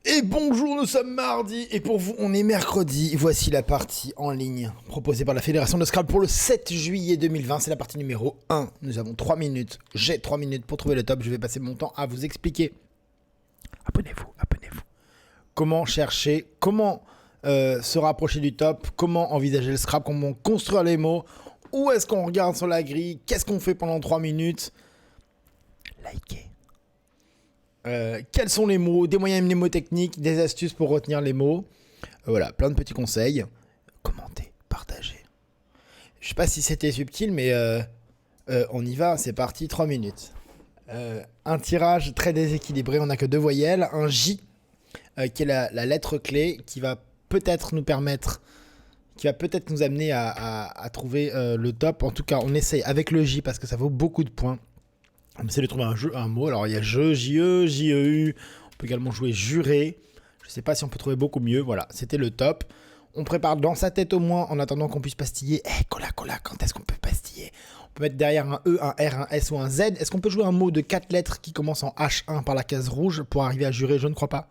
Et bonjour, nous sommes mardi, et pour vous, on est mercredi. Voici la partie en ligne proposée par la Fédération de Scrabble pour le 7 juillet 2020. C'est la partie numéro 1. Nous avons 3 minutes. J'ai 3 minutes pour trouver le top. Je vais passer mon temps à vous expliquer. Abonnez-vous. Comment chercher, comment se rapprocher du top, comment envisager le Scrabble, comment construire les mots, où est-ce qu'on regarde sur la grille, qu'est-ce qu'on fait pendant 3 minutes. Likez. Quels sont les mots, des moyens mnémotechniques, des astuces pour retenir les mots. Voilà, plein de petits conseils. Commentez, partagez. Je sais pas si c'était subtil, mais on y va, c'est parti, 3 minutes. Un tirage très déséquilibré, on n'a que 2 voyelles. Un J, qui est la lettre clé, qui va peut-être nous permettre, qui va peut-être nous amener à trouver le top. En tout cas, on essaye avec le J, parce que ça vaut beaucoup de points. On essaie de trouver un mot. Alors, il y a jeu, J-E, J-E-U. On peut également jouer juré. Je ne sais pas si on peut trouver beaucoup mieux. Voilà, c'était le top. On prépare dans sa tête au moins, en attendant qu'on puisse pastiller. Cola, quand est-ce qu'on peut pastiller? On peut mettre derrière un E, un R, un S ou un Z. Est-ce qu'on peut jouer un mot de 4 lettres qui commence en H1 par la case rouge pour arriver à jurer? Je ne crois pas.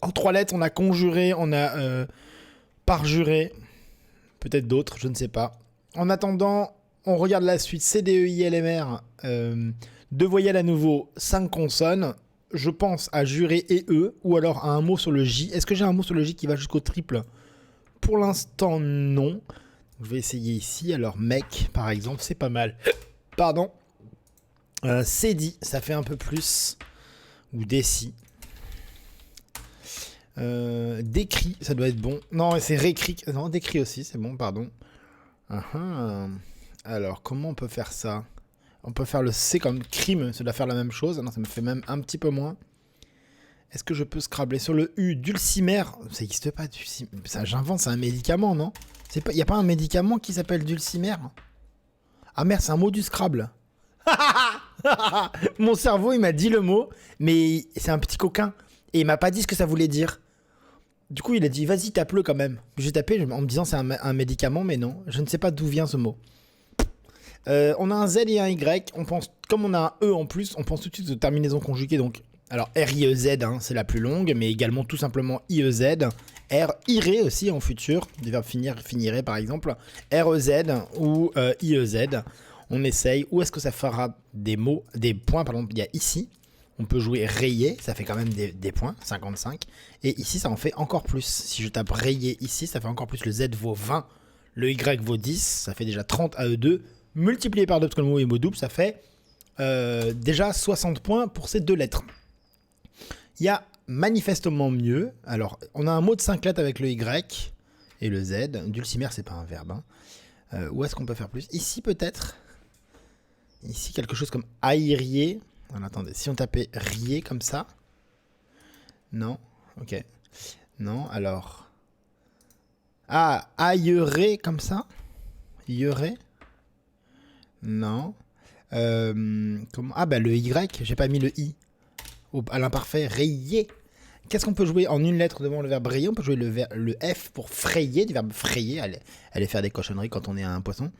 En 3 lettres, on a conjuré, on a parjuré. Peut-être d'autres, je ne sais pas. En attendant... On regarde la suite, C, D, E, I, L, M, R, 2 voyelles à nouveau, 5 consonnes. Je pense à jurer et E, ou alors à un mot sur le J. Est-ce que j'ai un mot sur le J qui va jusqu'au triple? Pour l'instant, non. Je vais essayer ici. Alors, mec, par exemple, c'est pas mal. Pardon. Cédi, ça fait un peu plus. Ou déci. Décrit, ça doit être bon. Non, c'est récrit. Non, décrit aussi, c'est bon, pardon. Alors, comment on peut faire ça? On peut faire le C comme crime, ça doit faire la même chose. Non, ça me fait même un petit peu moins. Est-ce que je peux scrabbler sur le U? Dulcimer, ça n'existe pas, dulcimer. Ça, j'invente, c'est un médicament, non? Il n'y a pas un médicament qui s'appelle dulcimer? Ah merde, c'est un mot du Scrabble. Mon cerveau, il m'a dit le mot, mais c'est un petit coquin. Et il m'a pas dit ce que ça voulait dire. Du coup, il a dit, vas-y, tape-le quand même. J'ai tapé en me disant c'est un médicament, mais non. Je ne sais pas d'où vient ce mot. On a un Z et un Y. On pense, comme on a un E en plus, on pense tout de suite aux terminaisons conjuguées. Donc, alors R-I-E-Z, hein, c'est la plus longue, mais également tout simplement I-E-Z. R, irait aussi en futur. Des verbes finir, finirait par exemple. R-E-Z ou I-E-Z. On essaye. Où est-ce que ça fera des mots, des points, pardon. Il y a ici. On peut jouer rayé, ça fait quand même des points, 55. Et ici, ça en fait encore plus. Si je tape rayé ici, ça fait encore plus. Le Z vaut 20, le Y vaut 10, ça fait déjà 30 à E2. Multiplié par 2, parce que le mot est mot double, ça fait déjà 60 points pour ces 2 lettres. Il y a manifestement mieux. Alors, on a un mot de 5 lettres avec le Y et le Z. Dulcimer, c'est pas un verbe. Hein. Où est-ce qu'on peut faire plus? Ici, peut-être. Ici, quelque chose comme aérier. Alors, attendez, si on tapait rier comme ça. Non, ok. Non, alors. Ah, aillerait comme ça. Yerait. Non. Comment? Ah bah le Y, j'ai pas mis le I. À l'imparfait, rayer. Qu'est-ce qu'on peut jouer en une lettre devant le verbe rayer? On peut jouer le F pour frayer, du verbe frayer, aller faire des cochonneries quand on est un poisson.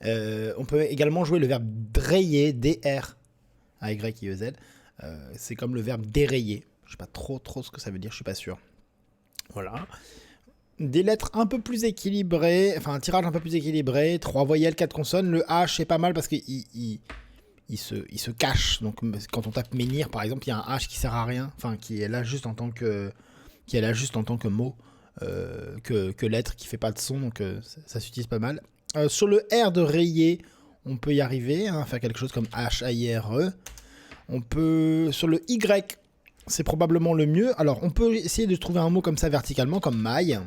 On peut également jouer le verbe drayer, D-R, A-Y-I-E-Z. C'est comme le verbe dérayer. Je sais pas trop ce que ça veut dire, je suis pas sûr. Voilà. Des lettres un peu plus équilibrées, enfin un tirage un peu plus équilibré, 3 voyelles, 4 consonnes. Le H c'est pas mal parce qu'il se cache. Donc quand on tape menhir par exemple, il y a un H qui sert à rien, enfin qui est là juste en tant que mot, que lettre qui fait pas de son, donc ça s'utilise pas mal. Sur le R de rayer, on peut y arriver, hein, faire quelque chose comme H-A-I-R-E. On peut sur le Y, c'est probablement le mieux. Alors on peut essayer de trouver un mot comme ça verticalement, comme maille.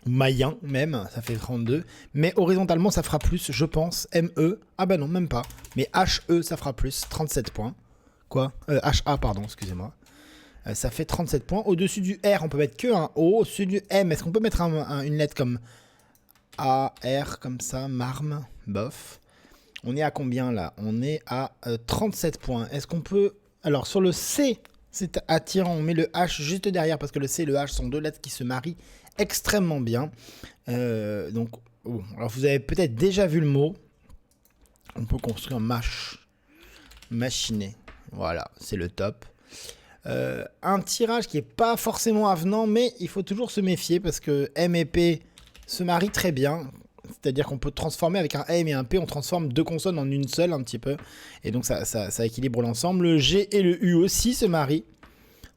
Mayen même, ça fait 32. Mais horizontalement, ça fera plus, je pense. M-E, ah bah non, même pas. Mais H-E, ça fera plus, 37 points. Quoi H-A, pardon, excusez-moi. Ça fait 37 points. Au-dessus du R, on peut mettre que un O. Au-dessus du M, est-ce qu'on peut mettre une lettre comme A, R, comme ça, marme, bof. On est à combien là? On est à 37 points. Est-ce qu'on peut... Alors, sur le C, c'est attirant. On met le H juste derrière parce que le C et le H sont 2 lettres qui se marient extrêmement bien. Donc, bon, alors vous avez peut-être déjà vu le mot. On peut construire machiner. Voilà, c'est le top. Un tirage qui est pas forcément avenant, mais il faut toujours se méfier parce que M et P se marient très bien. C'est-à-dire qu'on peut transformer avec un M et un P, on transforme deux consonnes en une seule un petit peu. Et donc ça équilibre l'ensemble. Le G et le U aussi se marient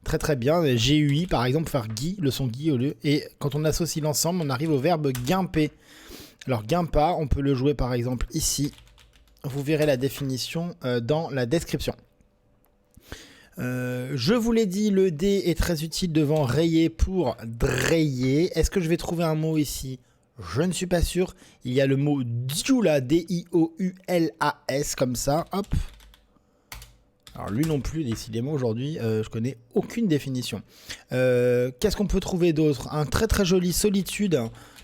très très bien. G-U-I par exemple, faire Guy, le son Guy au lieu. Et quand on associe l'ensemble, on arrive au verbe guimper. Alors guimpa, on peut le jouer par exemple ici. Vous verrez la définition dans la description. Je vous l'ai dit, le D est très utile devant rayer pour drayer. Est-ce que je vais trouver un mot ici ? Je ne suis pas sûr. Il y a le mot Dioula, D-I-O-U-L-A-S, comme ça. Hop. Alors lui non plus, décidément, aujourd'hui, je connais aucune définition. Qu'est-ce qu'on peut trouver d'autre ? Un très très joli solitude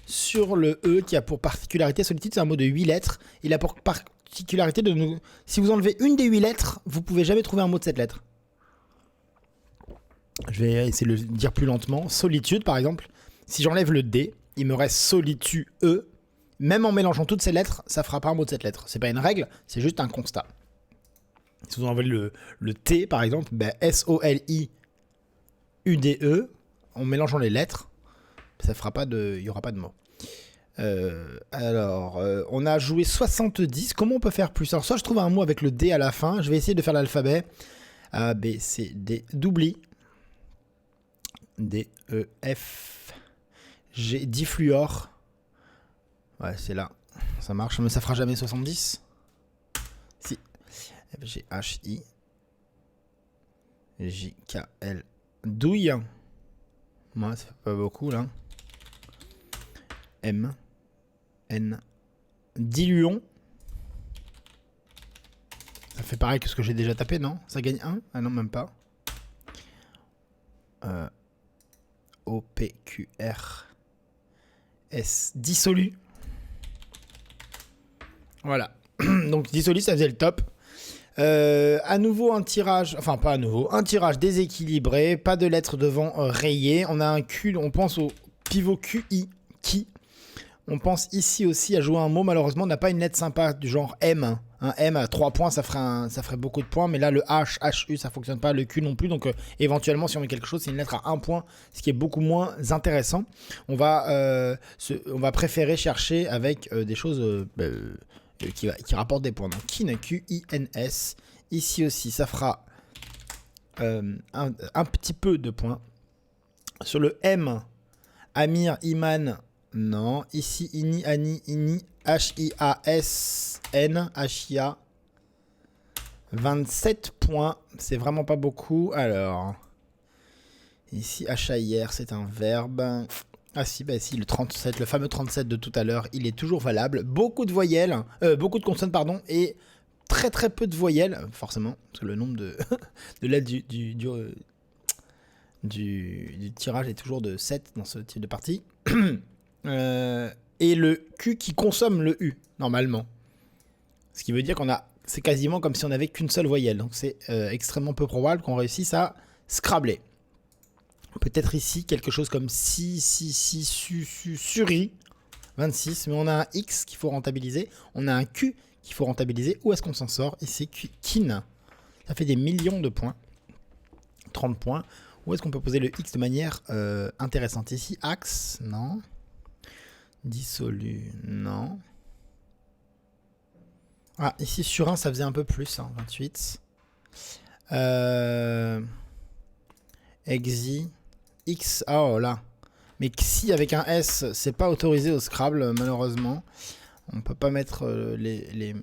sur le E qui a pour particularité, solitude c'est un mot de 8 lettres. Il a pour particularité de nous... Si vous enlevez une des 8 lettres, vous pouvez jamais trouver un mot de cette lettre. Je vais essayer de le dire plus lentement. Solitude par exemple. Si j'enlève le D, il me reste solitude E. Même en mélangeant toutes ces lettres, ça fera pas un mot de cette lettre. C'est pas une règle, c'est juste un constat. Si vous enlevez le T par exemple, ben S-O-L-I-U-D-E, en mélangeant les lettres, ça fera pas de, il y aura pas de mot. On a joué 70. Comment on peut faire plus ? Alors soit je trouve un mot avec le D à la fin. Je vais essayer de faire l'alphabet. A, B, C, D. D'oubli. D, E, F, G, diffluor. Ouais, c'est là. Ça marche, mais ça fera jamais 70. Si. F, G, H, I. J, K, L. Douille. Moi, ça fait pas beaucoup, là. M. N. Diluon. Ça fait pareil que ce que j'ai déjà tapé, non ? Ça gagne 1 ? Ah non, même pas. O, P, Q, R, S. Dissolu. Voilà. Donc dissolu, ça faisait le top. À nouveau un tirage, enfin pas à nouveau, un tirage déséquilibré, pas de lettres devant rayées. On a un Q, on pense au pivot QI, qui. On pense ici aussi à jouer un mot, malheureusement on n'a pas une lettre sympa du genre M. Un M à 3 points, ça ferait beaucoup de points, mais là le H, HU ça fonctionne pas, le Q non plus, donc éventuellement si on met quelque chose, c'est une lettre à 1 point, ce qui est beaucoup moins intéressant. On va préférer chercher avec des choses qui rapportent des points. Donc kin, Q-I-N-S, ici aussi ça fera un petit peu de points. Sur le M, Amir, Iman, non. Ici, Ini, Ani, Ini, H-I-A-S-N, H-I-A. 27 points. C'est vraiment pas beaucoup. Alors. Ici, H-A-I-R, c'est un verbe. Ah si, bah si, le 37, le fameux 37 de tout à l'heure, il est toujours valable. Beaucoup de voyelles, beaucoup de consonnes, pardon, et très très peu de voyelles, forcément, parce que le nombre de lettres du tirage est toujours de 7 dans ce type de partie. Et le Q qui consomme le U, normalement. Ce qui veut dire c'est quasiment comme si on n'avait qu'une seule voyelle. Donc c'est extrêmement peu probable qu'on réussisse à scrabler. Peut-être ici quelque chose comme si, suri, 26. Mais on a un X qu'il faut rentabiliser. On a un Q qu'il faut rentabiliser. Où est-ce qu'on s'en sort? Ici, kin. Ça fait des millions de points. 30 points. Où est-ce qu'on peut poser le X de manière intéressante? Ici, axe, non. Dissolu, non. Ah, ici sur 1, ça faisait un peu plus, hein, 28. Exi, X, oh là. Mais Xi avec un S, c'est pas autorisé au Scrabble, malheureusement. On peut pas mettre les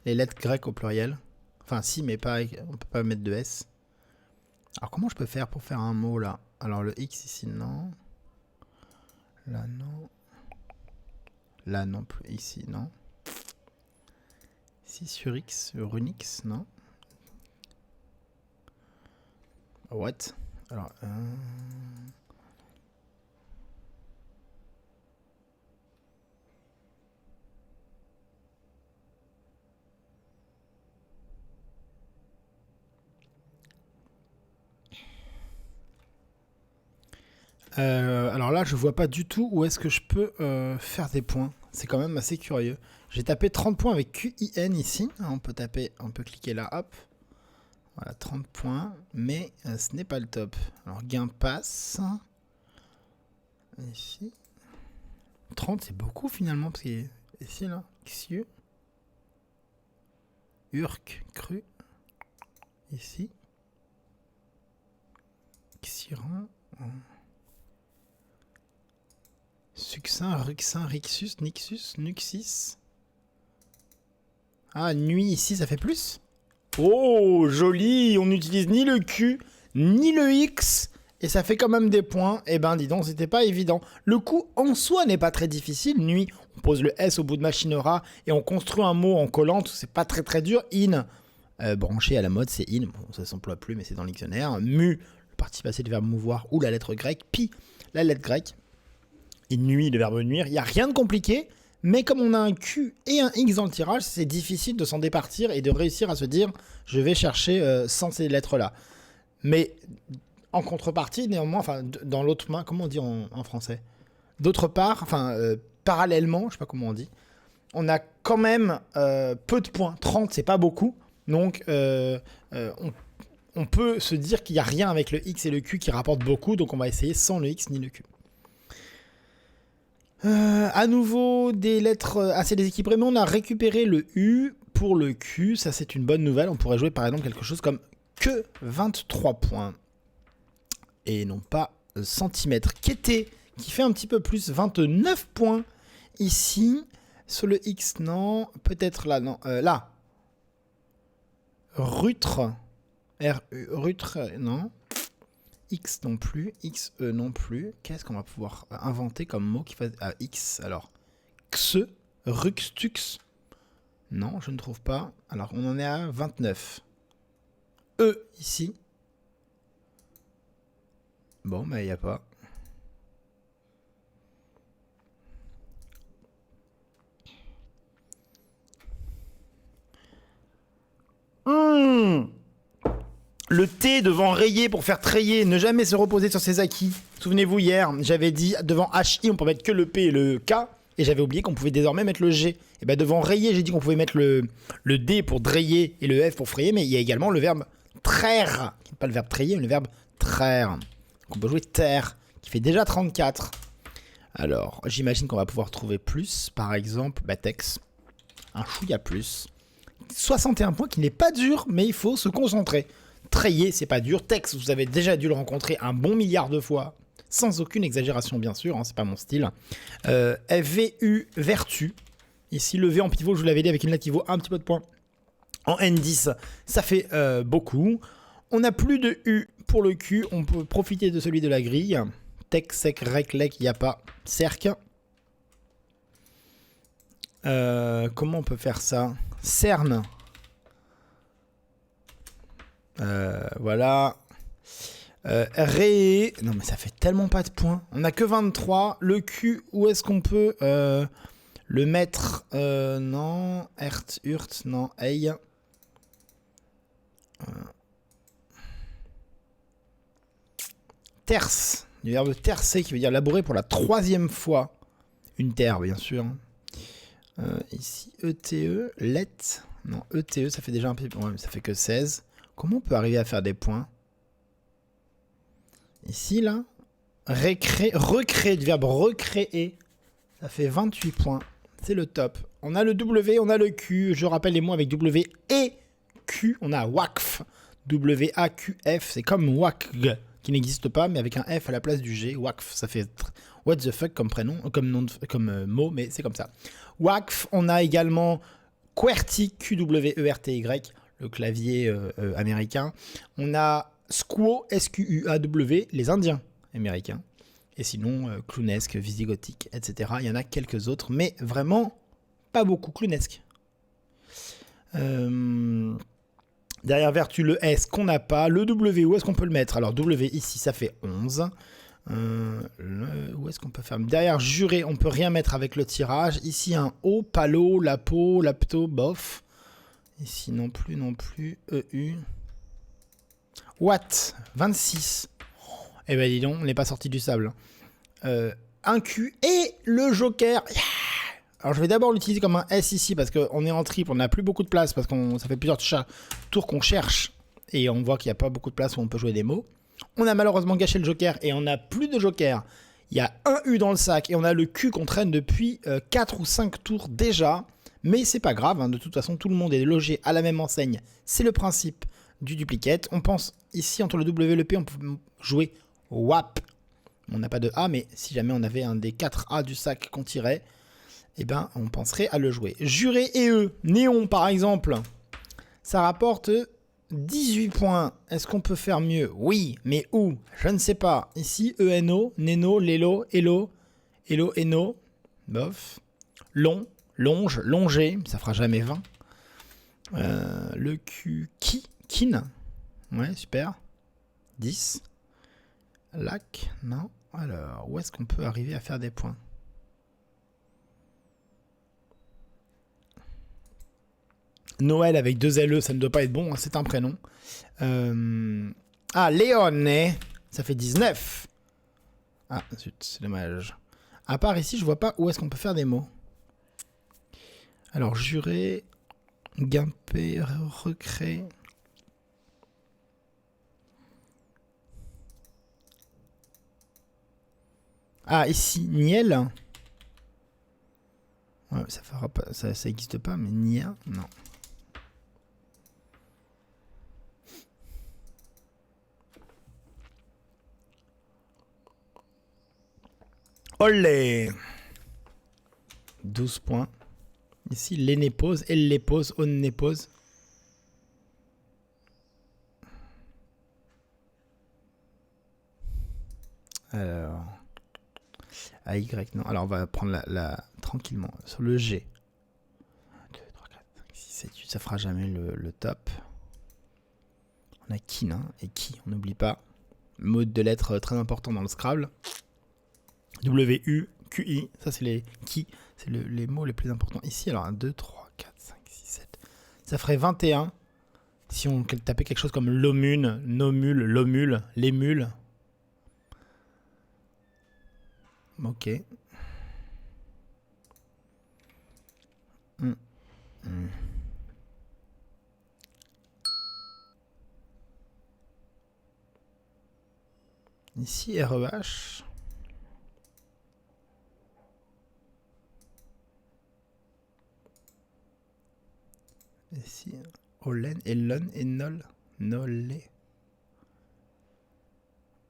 lettres grecques au pluriel. Enfin, si, mais pas, on peut pas mettre de S. Alors, comment je peux faire pour faire un mot là? Alors, le X ici, non. Là, non. Là non plus, ici non. Ici sur X, sur Unix, non. What? Alors, alors là, je vois pas du tout où est-ce que je peux faire des points. C'est quand même assez curieux. J'ai tapé 30 points avec QIN ici. On peut cliquer là, hop. Voilà, 30 points, mais ce n'est pas le top. Alors, gain passe. Ici. 30, c'est beaucoup finalement, parce que ici, là, Xiu. Urk, cru. Ici. Xiran. Succinct, Ruxin, Rixus, Nixus, Nuxis. Ah, nuit ici, ça fait plus. Oh, joli. On n'utilise ni le Q, ni le X. Et ça fait quand même des points. Eh ben, dis donc, c'était pas évident. Le coup en soi n'est pas très difficile. Nuit, on pose le S au bout de Machinera et on construit un mot en collant. C'est pas très très dur. In, branché à la mode, c'est in. Bon, ça s'emploie plus, mais c'est dans le dictionnaire. Mu, le participe passé du verbe mouvoir ou la lettre grecque. Pi, la lettre grecque. Et nuit, le verbe nuire. Il n'y a rien de compliqué. Mais comme on a un Q et un X dans le tirage, c'est difficile de s'en départir et de réussir à se dire je vais chercher sans ces lettres-là. Mais en contrepartie, néanmoins, enfin, dans l'autre main, comment on dit en français? D'autre part, enfin, parallèlement, je sais pas comment on dit, on a quand même peu de points. 30, c'est pas beaucoup. Donc, on peut se dire qu'il n'y a rien avec le X et le Q qui rapporte beaucoup. Donc, on va essayer sans le X ni le Q. À nouveau, des lettres assez déséquilibrées, mais on a récupéré le U pour le Q. Ça, c'est une bonne nouvelle. On pourrait jouer, par exemple, quelque chose comme que 23 points. Et non pas centimètres. Kété, qui fait un petit peu plus, 29 points. Ici, sur le X, non. Peut-être là, non. Là. Rutre. Rutre, non. X non plus. XE non plus. Qu'est-ce qu'on va pouvoir inventer comme mot qui fasse... Ah, X, alors. Xe. Ruxtux. Non, je ne trouve pas. Alors, on en est à 29. E, ici. Bon, bah, il n'y a pas. Le T devant rayer pour faire treiller, ne jamais se reposer sur ses acquis. Souvenez-vous, hier, j'avais dit devant HI, on peut mettre que le P et le K. Et j'avais oublié qu'on pouvait désormais mettre le G. Et bien devant rayer, j'ai dit qu'on pouvait mettre le D pour drayer et le F pour frayer. Mais il y a également le verbe traire. Pas le verbe treiller, mais le verbe traire. Donc on peut jouer terre, qui fait déjà 34. Alors, j'imagine qu'on va pouvoir trouver plus. Par exemple, Batex. Un chouïa plus. 61 points qui n'est pas dur, mais il faut se concentrer. Treiller, c'est pas dur. Tex, vous avez déjà dû le rencontrer un bon milliard de fois. Sans aucune exagération, bien sûr, hein, c'est pas mon style. VU, vertu. Ici, le V en pivot, je vous l'avais dit, avec une lettre qui vaut un petit peu de points. En N10, ça fait beaucoup. On n'a plus de U pour le Q. On peut profiter de celui de la grille. Tech, sec, rec, lec, il n'y a pas. Cerc. Comment on peut faire ça? Cerne. Voilà. Ré. Non, mais ça fait tellement pas de points. On n'a que 23. Le Q, où est-ce qu'on peut le mettre? Non. Hert, Hurt, non. Hey. Terce. Du verbe tercer qui veut dire labourer pour la 3e fois. Une terre, bien sûr. Ici, ETE, let. Non, ETE, ça fait déjà un peu. Ouais, mais ça fait que 16. Comment on peut arriver à faire des points? Ici, là. Recréer, du verbe recréer. Ça fait 28 points. C'est le top. On a le W, on a le Q. Je rappelle les mots avec W et Q. On a WACF. W-A-Q-F. C'est comme WACG, qui n'existe pas, mais avec un F à la place du G. WACF, ça fait what the fuck comme prénom, comme mot, mais c'est comme ça. WACF, on a également QWERTY, Q-W-E-R-T-Y, le clavier américain. On a Squaw, S-Q-U-A-W, les Indiens américains. Et sinon, clownesque, visigothique, etc. Il y en a quelques autres, mais vraiment pas beaucoup. Clownesque. Derrière vertu, le S qu'on n'a pas. Le W, où est-ce qu'on peut le mettre? Alors W ici, ça fait 11. Où est-ce qu'on peut faire? Derrière juré, on peut rien mettre avec le tirage. Ici un O, palo, lapo, lapto, bof. Ici non plus, EU. Watt, 26. Eh ben dis donc, on n'est pas sorti du sable. Un Q et le joker. Yeah. Alors je vais d'abord l'utiliser comme un S ici parce qu'on est en triple, on n'a plus beaucoup de place parce que ça fait plusieurs tours qu'on cherche Et on voit qu'il n'y a pas beaucoup de place où on peut jouer des mots. On a malheureusement gâché le joker et on n'a plus de joker. Il y a un U dans le sac et on a le Q qu'on traîne depuis 4 ou 5 tours déjà. Mais c'est pas grave, hein, de toute façon tout le monde est logé à la même enseigne. C'est le principe du duplicate. On pense ici entre le W et le P, on peut jouer WAP. On n'a pas de A, mais si jamais on avait un des 4 A du sac qu'on tirait, eh ben on penserait à le jouer. Juré et E, néon par exemple, ça rapporte 18 points. Est-ce qu'on peut faire mieux? Oui, mais où? Je ne sais pas. Ici, ENO, Neno, Lelo, Elo, Elo, Eno, bof. Long, longe, longer, ça fera jamais 20. Le Q, kin, ouais, super. 10. Lac, non. Alors, où est-ce qu'on peut arriver à faire des points? Noël avec 2 LE, ça ne doit pas être bon, hein, c'est un prénom. Ah, Léone, ça fait 19. Ah, zut, c'est dommage. À part ici, je vois pas où est-ce qu'on peut faire des mots. Alors, jurer, guimper, recréer. Ah, ici, niel. Ouais, ça fera pas, ça existe pas, mais nia, non. Olé! 12 points. Ici, l'énépose, elle les pose, on les pose. Alors. A Y, non. Alors, on va prendre la tranquillement. Sur le G. 1, 2, 3, 4, 5, 6, 7, 8. Ça fera jamais le top. On a kin, hein, et qui, on n'oublie pas. Mode de lettres très important dans le Scrabble. W, U, Q, I. Ça, c'est les qui. C'est les mots les plus importants. Ici, alors, 1, 2, 3, 4, 5, 6, 7. Ça ferait 21. Si on tapait quelque chose comme l'omune, nomule, l'omule, les mules. Ok. Ici, REH. Ici, Olen, Elon, Enol, Nolé.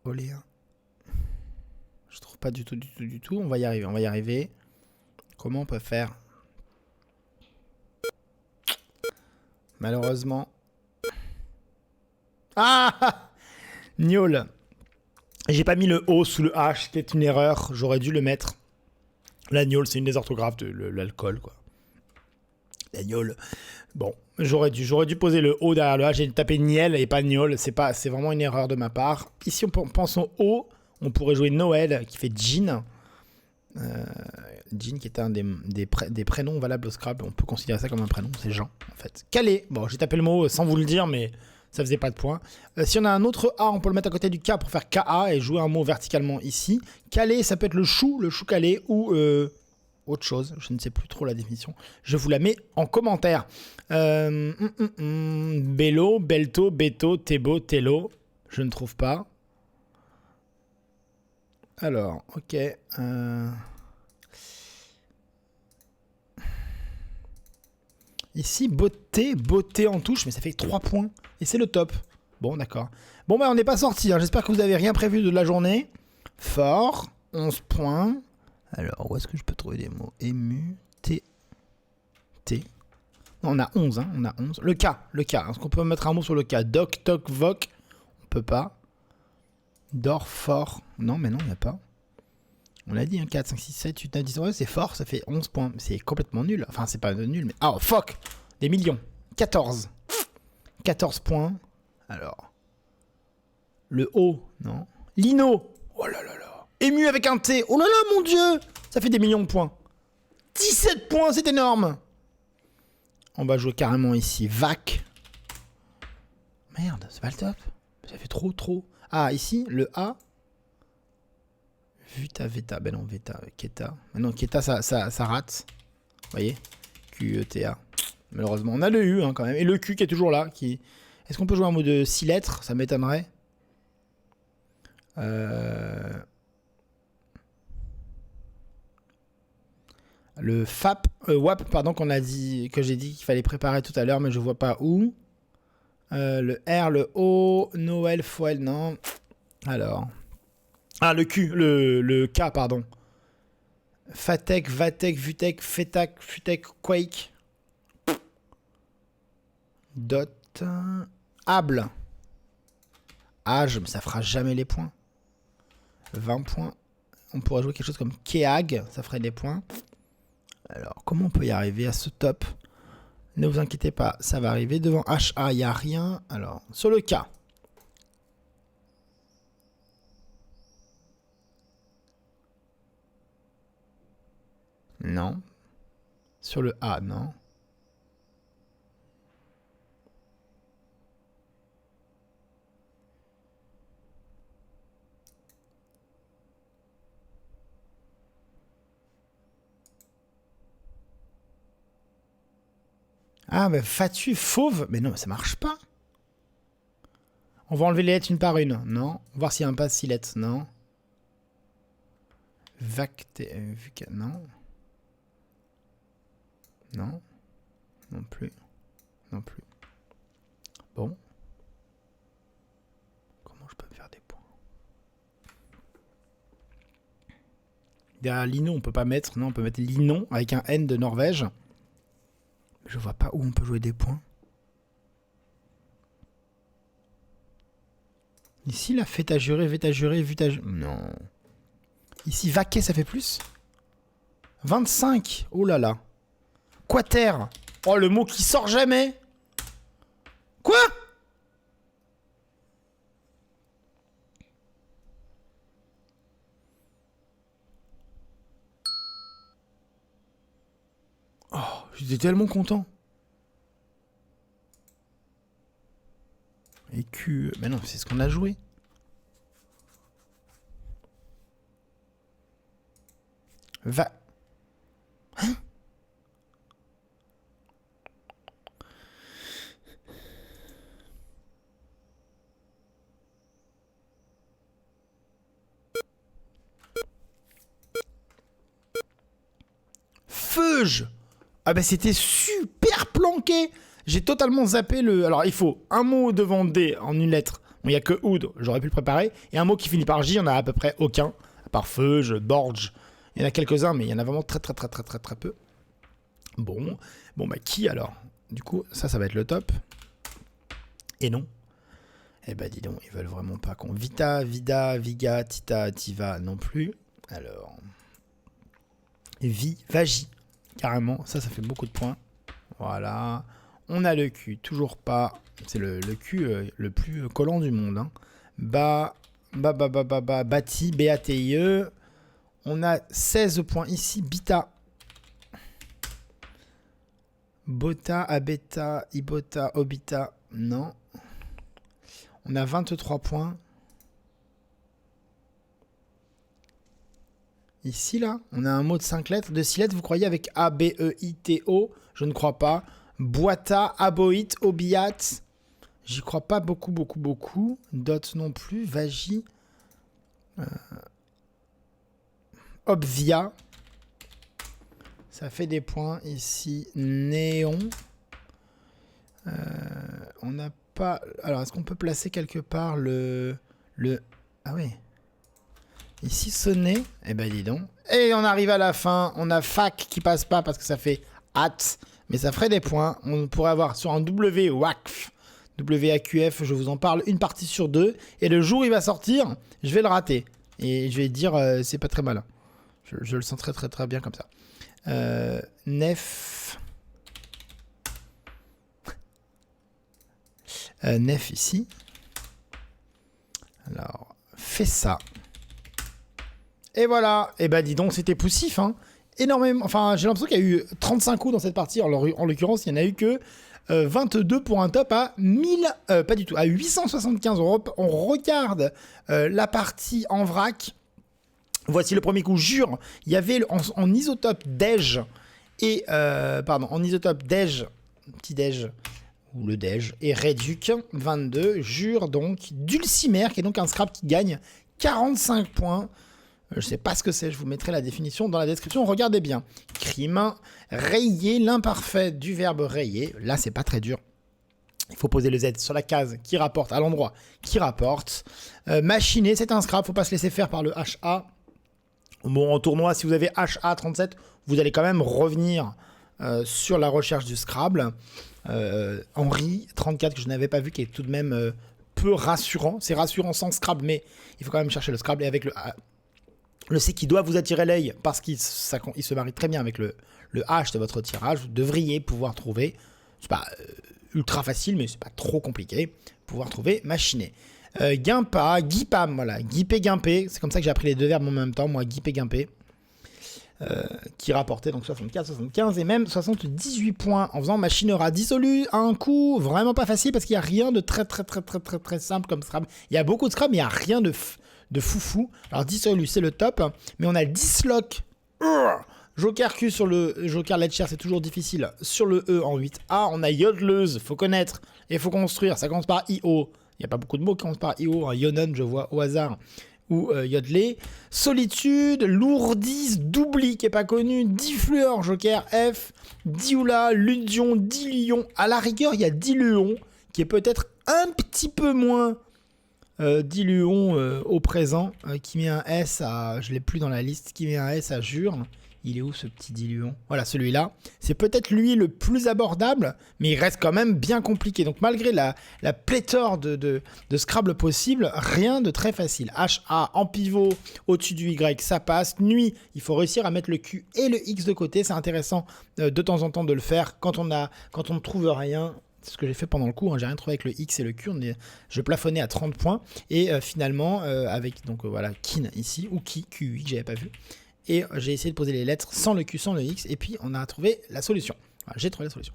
Oléen. Je trouve pas du tout. On va y arriver. Comment on peut faire? Malheureusement. Ah! Niol. J'ai pas mis le O sous le H, c'était une erreur. J'aurais dû le mettre. L'agnole, c'est une des orthographes de l'alcool, quoi. L'agnole. Bon, j'aurais dû poser le O derrière le H. J'ai tapé Niel et pas Niol. C'est vraiment une erreur de ma part. Ici, on pense au O. On pourrait jouer Noël, qui fait Jean. Jean, qui est un des prénoms valables au Scrabble. On peut considérer ça comme un prénom. C'est Jean, en fait. Calais. Bon, j'ai tapé le mot sans vous le dire, mais ça faisait pas de points. Si on a un autre A, on peut le mettre à côté du K pour faire KA et jouer un mot verticalement ici. Calais, ça peut être le chou calais ou autre chose. Je ne sais plus trop la définition. Je vous la mets en commentaire. Bello, Belto, Beto, Tebo, Tello. Je ne trouve pas. Alors, ok. Ici, beauté en touche, mais ça fait 3 points. Et c'est le top. Bon, d'accord. Bon, bah, on n'est pas sorti. Hein. J'espère que vous n'avez rien prévu de la journée. Fort, 11 points. Alors, où est-ce que je peux trouver des mots? Ému, T. Non, on a 11, hein. On a 11. Le K. Est-ce qu'on peut mettre un mot sur le K? Doc, toc, voc. On peut pas. Dor, fort. Non, mais non, il n'y a pas. On l'a dit, hein, 4, 5, 6, 7, 8, 9, 10, 11, c'est fort, ça fait 11 points. C'est complètement nul. Enfin, c'est pas nul, mais... Oh, fuck! Des millions. 14. 14 points. Alors. Le O, non. Lino. Oh là là là. Ému avec un T. Oh là là, mon Dieu! Ça fait des millions de points. 17 points, c'est énorme! On va jouer carrément ici. Vac. Merde, c'est pas le top. Ça fait trop. Ah, ici, le A. Veta. Ben non, Veta. Keta. Non, Keta, ça rate. Vous voyez? QETA. Malheureusement, on a le U hein, quand même. Et le Q qui est toujours là. Est-ce qu'on peut jouer un mot de 6 lettres? Ça m'étonnerait. Le WAP, pardon, que j'ai dit qu'il fallait préparer tout à l'heure, mais je vois pas où. Le R, le O, Noël, Foel, non. Alors. Ah, le Q, le K, pardon. Fatec, Vatec, Vutec, Fetac, Futec, Quake. Dot. Able. Age, mais ça fera jamais les points. 20 points. On pourrait jouer quelque chose comme Keag, ça ferait des points. Alors, comment on peut y arriver à ce top? Ne vous inquiétez pas, ça va arriver. Devant HA, il n'y a rien. Alors, sur le K. Non. Sur le A, non. Ah, mais fatu, fauve. Mais non, ça marche pas. On va enlever les lettres une par une. Non. Voir s'il y a un pas 6 lettres. Non. Vacte. Non. Non. Non plus. Non plus. Bon. Comment je peux me faire des points? Derrière Linon, on peut pas mettre. Non, on peut mettre Linon avec un N de Norvège. Je vois pas où on peut jouer des points. Ici, la fête à jurer, vête à jurer, vute à jurer. Non. Ici, vaquer, ça fait plus 25. Oh là là. Quater. Oh, le mot qui sort jamais. Quoi? Oh, j'étais tellement content. Et Q... Mais non, c'est ce qu'on a joué. Va... Hein? Feuge. Ah bah c'était super planqué. J'ai totalement zappé le... Alors il faut un mot devant D en une lettre. Bon, il n'y a que Oud, j'aurais pu le préparer. Et un mot qui finit par J, il n'y en a à peu près aucun. À part Feuge, Borge. Il y en a quelques-uns, mais il y en a vraiment très peu. Bon, bah qui alors? Du coup, ça va être le top. Et non. Eh bah dis donc, ils veulent vraiment pas qu'on... Vita, Vida, Viga, Tita, Tiva non plus. Alors... Vagi. Carrément, ça fait beaucoup de points. Voilà. On a le Q, toujours pas. C'est le Q le plus collant du monde. Hein. Bati, B-A-T-I-E. On a 16 points ici. Bita. Bota, Abeta, Ibota, Obita. Non. On a 23 points. Ici, là, on a un mot de 5 lettres. De 6 lettres, vous croyez avec A-B-E-I-T-O? Je ne crois pas. Boita, Aboit, Obiat. J'y crois pas beaucoup. Dot non plus. Vagi. Obvia. Ça fait des points ici. Néon. On n'a pas... Alors, est-ce qu'on peut placer quelque part le... Ah oui. Ici, sonner. Eh ben, dis donc. Et on arrive à la fin. On a fac qui passe pas parce que ça fait at. Mais ça ferait des points. On pourrait avoir sur un W, WACF. WAQF, je vous en parle une partie sur 2. Et le jour où il va sortir, je vais le rater. Et je vais dire, c'est pas très malin. Je le sens très bien comme ça. Nef. Nef ici. Alors, fais ça. Et voilà. Et bah dis donc, c'était poussif, hein. Énormément. Enfin, j'ai l'impression qu'il y a eu 35 coups dans cette partie. Alors, en l'occurrence, il n'y en a eu que 22 pour un top à 1000. Pas du tout. À 875. On regarde la partie en vrac. Voici le premier coup. Jure, il y avait en isotope Dej et. En isotope Dej. Petit Dej. ou le Dej, et Reduc 22, jure donc Dulcimer, qui est donc un scrap qui gagne 45 points. Je sais pas ce que c'est, je vous mettrai la définition dans la description, regardez bien. Crime, rayer, l'imparfait du verbe rayer, là c'est pas très dur. Il faut poser le Z sur la case qui rapporte, à l'endroit qui rapporte. Machiner, c'est un scrap, faut pas se laisser faire par le HA. Bon, en tournoi, si vous avez HA37, vous allez quand même revenir sur la recherche du Scrabble. Henri, 34, que je n'avais pas vu, qui est tout de même peu rassurant. C'est rassurant sans Scrabble, mais il faut quand même chercher le Scrabble. Et avec le C qui doit vous attirer l'œil, parce qu'il se marie très bien avec le H de votre tirage, vous devriez pouvoir trouver, c'est pas ultra facile, mais c'est pas trop compliqué, pouvoir trouver machiner. Guimpa, Guipam, voilà, Guipé, Guimpé, c'est comme ça que j'ai appris les deux verbes en même temps, moi, Guipé, Guimpé, qui rapportait donc 64, 75 et même 78 points en faisant machinera dissolu à un coup, vraiment pas facile parce qu'il n'y a rien de très simple comme Scrabble. Il y a beaucoup de Scrabble, mais il n'y a rien de foufou. Alors dissolu, c'est le top, mais on a Dislock, Joker Q sur le Joker Ledger, c'est toujours difficile. Sur le E en 8A, on a Yodleuse, faut connaître et faut construire, ça commence par IO. Il n'y a pas beaucoup de mots qui commencent par IO, hein. Yonen, je vois au hasard, ou Yodelé. Solitude, Lourdis, Doubli, qui n'est pas connu, Difflueur, Joker F, Dioula, Ludion, Dilion. À la rigueur, il y a Diluon, qui est peut-être un petit peu moins Diluon au présent, qui met un S à, je ne l'ai plus dans la liste, qui met un S à Jure. Il est où ce petit Diluon? Voilà, celui-là. C'est peut-être lui le plus abordable, mais il reste quand même bien compliqué. Donc malgré la pléthore de Scrabble possible, rien de très facile. HA en pivot, au-dessus du Y, ça passe. Nuit, il faut réussir à mettre le Q et le X de côté. C'est intéressant de temps en temps de le faire quand on ne trouve rien. C'est ce que j'ai fait pendant le coup, hein. J'ai rien trouvé avec le X et le Q, je plafonnais à 30 points. Et finalement, avec donc voilà, Kin ici, ou Ki, QI, que j'avais pas vu. Et j'ai essayé de poser les lettres sans le Q, sans le X, et puis on a trouvé la solution. Voilà, j'ai trouvé la solution.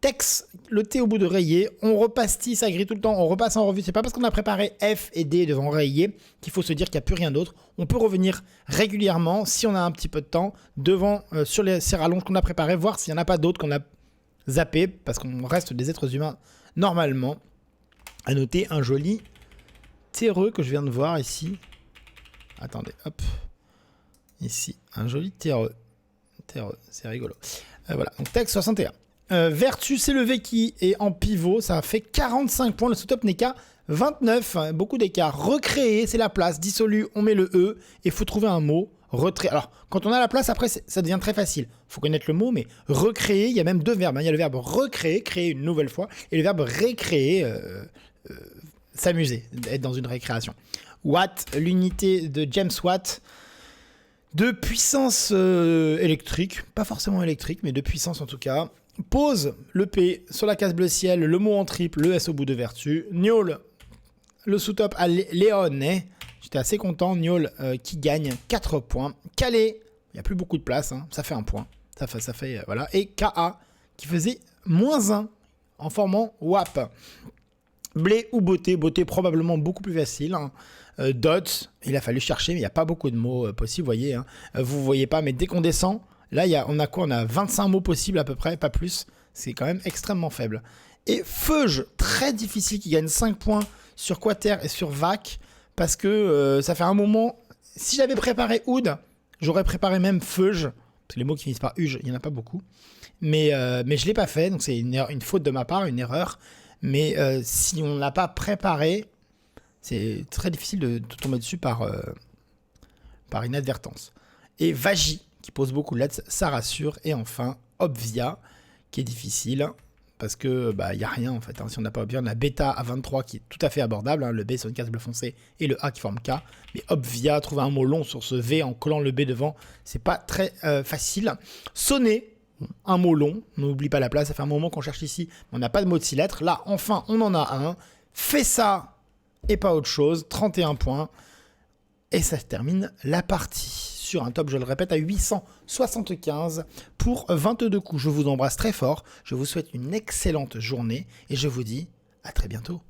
Tex, le T au bout de rayer, on repastille, ça grille tout le temps, on repasse en revue. C'est pas parce qu'on a préparé F et D devant rayer qu'il faut se dire qu'il n'y a plus rien d'autre. On peut revenir régulièrement, si on a un petit peu de temps, devant sur ces rallonges qu'on a préparées, voir s'il n'y en a pas d'autres qu'on a zappé, parce qu'on reste des êtres humains normalement. À noter un joli terreux que je viens de voir ici. Attendez, hop. Ici, un joli terreux. Terreux, c'est rigolo. Voilà, donc texte 61. Vertu, c'est le V qui est en pivot. Ça fait 45 points. Le sous-top n'est qu'à 29. Beaucoup d'écart. Recréer, c'est la place. Dissolu, on met le E. Et il faut trouver un mot. Retrait. Alors, quand on a la place, après, ça devient très facile. Il faut connaître le mot, mais recréer, il y a même deux verbes. Il y a le verbe recréer, créer une nouvelle fois. Et le verbe récréer, s'amuser, être dans une récréation. Watt, l'unité de James Watt. De puissance électrique, pas forcément électrique, mais de puissance en tout cas. Pose le P sur la case bleu ciel, le mot en triple, le S au bout de vertu. Niol, le sous-top à Léonet. J'étais assez content. Niol qui gagne 4 points. Calais, il n'y a plus beaucoup de place, hein. Ça fait un point. Ça fait voilà. Et KA qui faisait -1 en formant WAP. Blé ou beauté, beauté probablement beaucoup plus facile, hein. Dot, il a fallu chercher, mais il n'y a pas beaucoup de mots possibles, vous voyez, hein. Vous ne voyez pas, mais dès qu'on descend, là, on a quoi? On a 25 mots possibles à peu près, pas plus. C'est quand même extrêmement faible. Et Feuge, très difficile, qui gagne 5 points sur Quater et sur Vac, parce que ça fait un moment... Si j'avais préparé Oud, j'aurais préparé même Feuge, parce que les mots qui finissent par Uge, il n'y en a pas beaucoup. Mais je ne l'ai pas fait, donc c'est une faute de ma part, une erreur. Mais si on ne l'a pas préparé, c'est très difficile de tomber dessus par inadvertance. Et Vagi, qui pose beaucoup de lettres, ça rassure. Et enfin, Obvia, qui est difficile, parce que y a rien en fait, hein. Si on n'a pas Obvia, on a Beta à 23 qui est tout à fait abordable, hein. Le B sur une case bleu foncé et le A qui forme K. Mais Obvia, trouver un mot long sur ce V en collant le B devant, c'est pas très facile. Sonner, un mot long, n'oublie pas la place, ça fait un moment qu'on cherche ici, mais on n'a pas de mot de 6 lettres. Là, enfin, on en a un. Fais ça et pas autre chose, 31 points. Et ça termine la partie sur un top, je le répète, à 875 pour 22 coups. Je vous embrasse très fort, je vous souhaite une excellente journée et je vous dis à très bientôt.